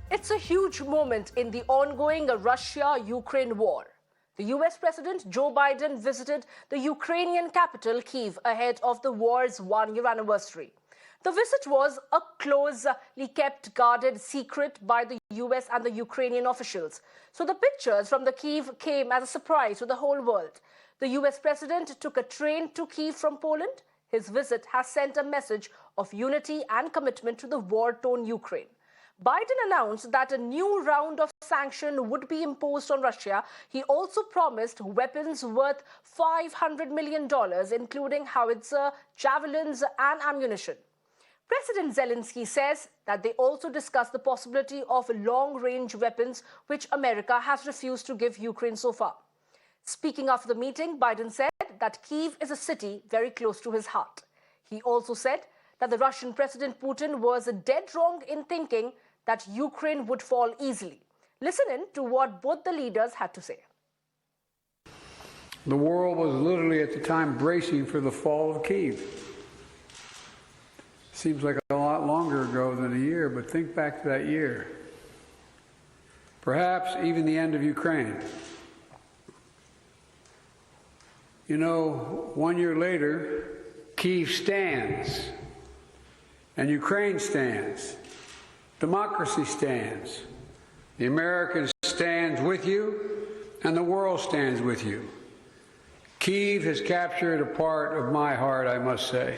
It's a huge moment in the ongoing Russia-Ukraine war. The US President Joe Biden visited the Ukrainian capital, Kyiv, ahead of the war's one-year anniversary. The visit was a closely kept, guarded secret by the US and the Ukrainian officials. So the pictures from the Kyiv came as a surprise to the whole world. The US President took a train to Kyiv from Poland. His visit has sent a message of unity and commitment to the war-torn Ukraine. Biden announced that a new round of sanctions would be imposed on Russia. He also promised weapons worth $500 million, including howitzer, javelins, and ammunition. President Zelensky says that they also discussed the possibility of long-range weapons, which America has refused to give Ukraine so far. Speaking after the meeting, Biden said that Kyiv is a city very close to his heart. He also said that the Russian President Putin was dead wrong in thinking that Ukraine would fall easily. Listen in to what both the leaders had to say. The world was literally at the time bracing for the fall of Kyiv. Seems like a lot longer ago than a year, but think back to that year. Perhaps even the end of Ukraine. You know, 1 year later, Kyiv stands, and Ukraine stands. Democracy stands. The Americans stands with you, and the world stands with you. Kyiv has captured a part of my heart, I must say.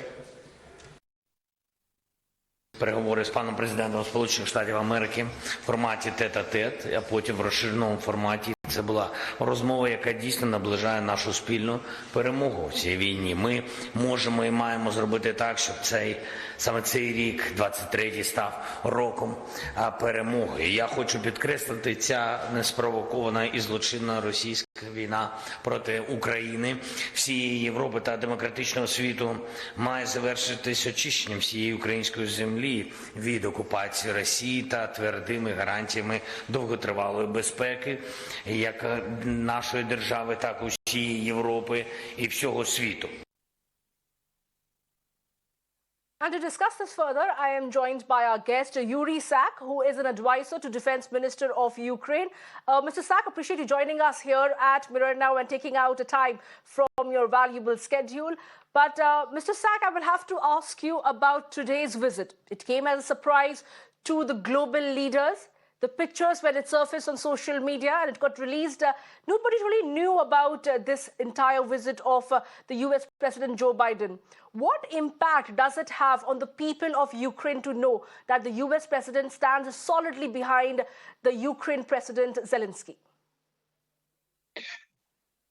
Переговори з паном президентом Сполучених Штатів Америки в форматі тет-а-тет, а потім в розширеному форматі. Це була розмова, яка дійсно наближає нашу спільну перемогу в цій війні. Ми можемо і маємо зробити так, щоб саме цей рік, 23-й, став роком перемоги. І я хочу підкреслити, ця неспровокована і злочинна російська війна проти України, всієї Європи та демократичного світу має завершитись очищенням всієї української землі від окупації Росії та твердими гарантіями довготривалої безпеки, як нашої держави, так і всієї Європи і всього світу. And to discuss this further, I am joined by our guest, Yuriy Sak, who is an advisor to Defense Minister of Ukraine. Mr. Sak, appreciate you joining us here at Mirror Now and taking out a time from your valuable schedule. But Mr. Sak, I will have to ask you about today's visit. It came as a surprise to the global leaders. The pictures, when it surfaced on social media and it got released, nobody really knew about this entire visit of the US President Joe Biden. What impact does it have on the people of Ukraine to know that the US President stands solidly behind the Ukraine President Zelensky?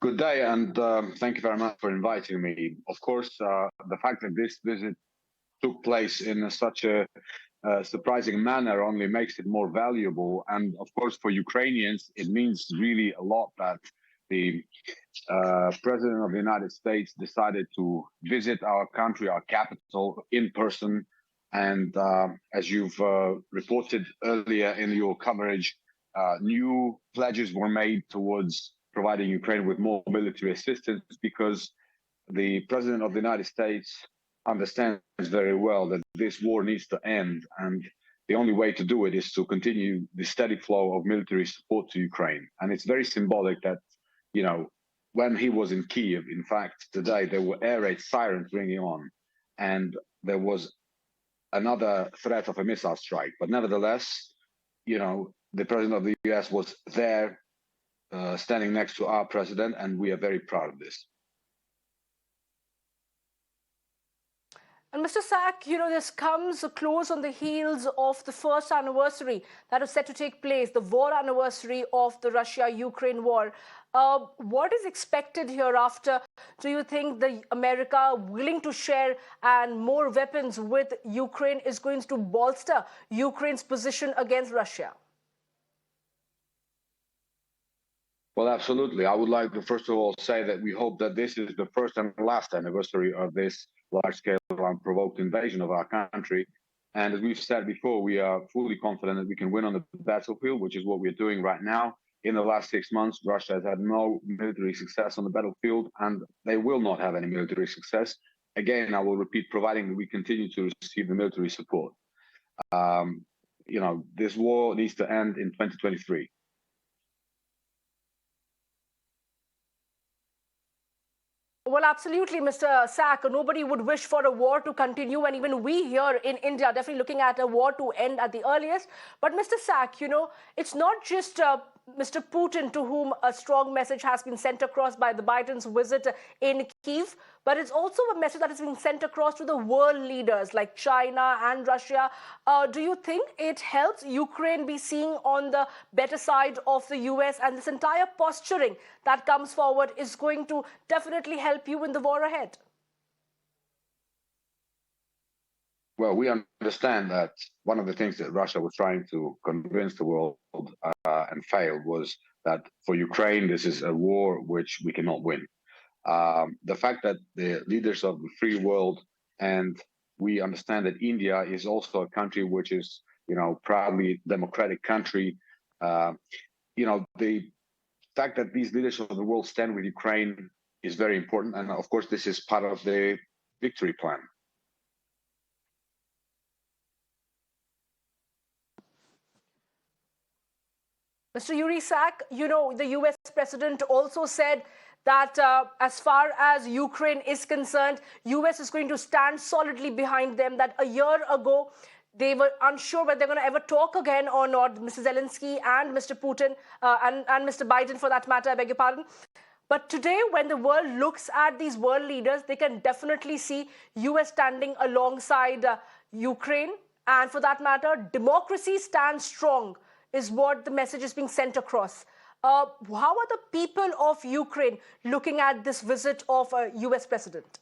Good day, and thank you very much for inviting me. Of course, the fact that this visit took place in such a surprising manner only makes it more valuable. And of course, for Ukrainians, it means really a lot that the President of the United States decided to visit our country, our capital, in person. And as you've reported earlier in your coverage, new pledges were made towards providing Ukraine with more military assistance, because the President of the United States understands very well that this war needs to end, and the only way to do it is to continue the steady flow of military support to Ukraine. And it's very symbolic that, you know, when he was in Kyiv, in fact, today there were air raid sirens ringing on, and there was another threat of a missile strike. But nevertheless, you know, the President of the US was there, standing next to our president, and we are very proud of this. And Mr. Sak, you know, this comes close on the heels of the first anniversary that is set to take place, the war anniversary of the Russia-Ukraine war. What is expected hereafter? Do you think the America willing to share and more weapons with Ukraine is going to bolster Ukraine's position against Russia? Well, absolutely. I would like to first of all say that we hope that this is the first and last anniversary of this large-scale unprovoked invasion of our country. And as we've said before, we are fully confident that we can win on the battlefield, which is what we're doing right now. In the last 6 months, Russia has had no military success on the battlefield, and they will not have any military success. Again, I will repeat, providing that we continue to receive the military support. this war needs to end in 2023. Well, absolutely, Mr. Sak. Nobody would wish for a war to continue, and even we here in India are definitely looking at a war to end at the earliest. But Mr. Sak, it's not just Mr. Putin to whom a strong message has been sent across by the Biden's visit in Kyiv, but it's also a message that is being sent across to the world leaders like China and Russia. Do you think it helps Ukraine be seen on the better side of the US, and this entire posturing that comes forward is going to definitely help you in the war ahead? Well, we understand that one of the things that Russia was trying to convince the world and failed was that for Ukraine, this is a war which we cannot win. The fact that the leaders of the free world, and we understand that India is also a country which is, proudly democratic country. The fact that these leaders of the world stand with Ukraine is very important. And of course, this is part of the victory plan. Mr. Yuriy Sak, the US president also said that as far as Ukraine is concerned, US is going to stand solidly behind them, that a year ago, they were unsure whether they're going to ever talk again or not, Mr. Zelensky and Mr. Putin, and Mr. Biden for that matter, I beg your pardon. But today, when the world looks at these world leaders, they can definitely see US standing alongside Ukraine. And for that matter, democracy stands strong is what the message is being sent across. How are the people of Ukraine looking at this visit of a US president?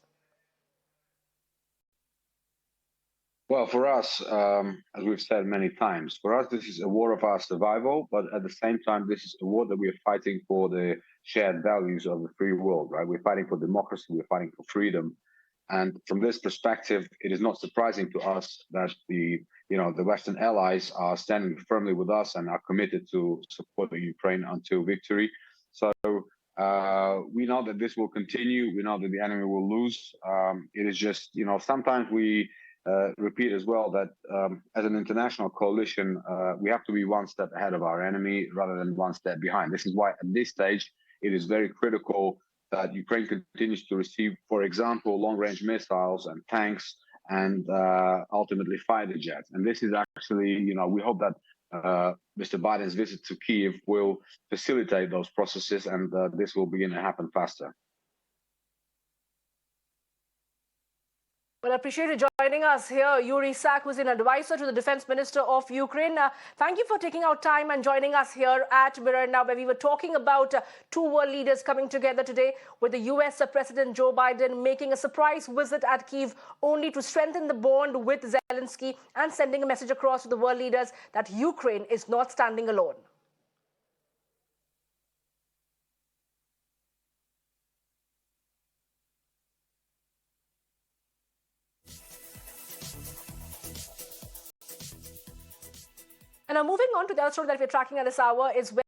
Well, for us, as we've said many times, for us, this is a war of our survival, but at the same time, this is a war that we are fighting for the shared values of the free world, right? We're fighting for democracy, we're fighting for freedom. And from this perspective, it is not surprising to us that the Western allies are standing firmly with us and are committed to supporting Ukraine until victory. So we know that this will continue. We know that the enemy will lose. It is just, sometimes we repeat as well that as an international coalition, we have to be one step ahead of our enemy rather than one step behind. This is why at this stage, it is very critical that Ukraine continues to receive, for example, long-range missiles and tanks and ultimately fighter jets. And this is actually, we hope that Mr. Biden's visit to Kyiv will facilitate those processes, and this will begin to happen faster. Well, I appreciate you joining us here. Yuriy Sak, who's an advisor to the Defense Minister of Ukraine. Thank you for taking out time and joining us here at Mirror Now, where we were talking about two world leaders coming together today, with the US President Joe Biden making a surprise visit at Kyiv only to strengthen the bond with Zelensky and sending a message across to the world leaders that Ukraine is not standing alone. And now moving on to the other story that we're tracking at this hour is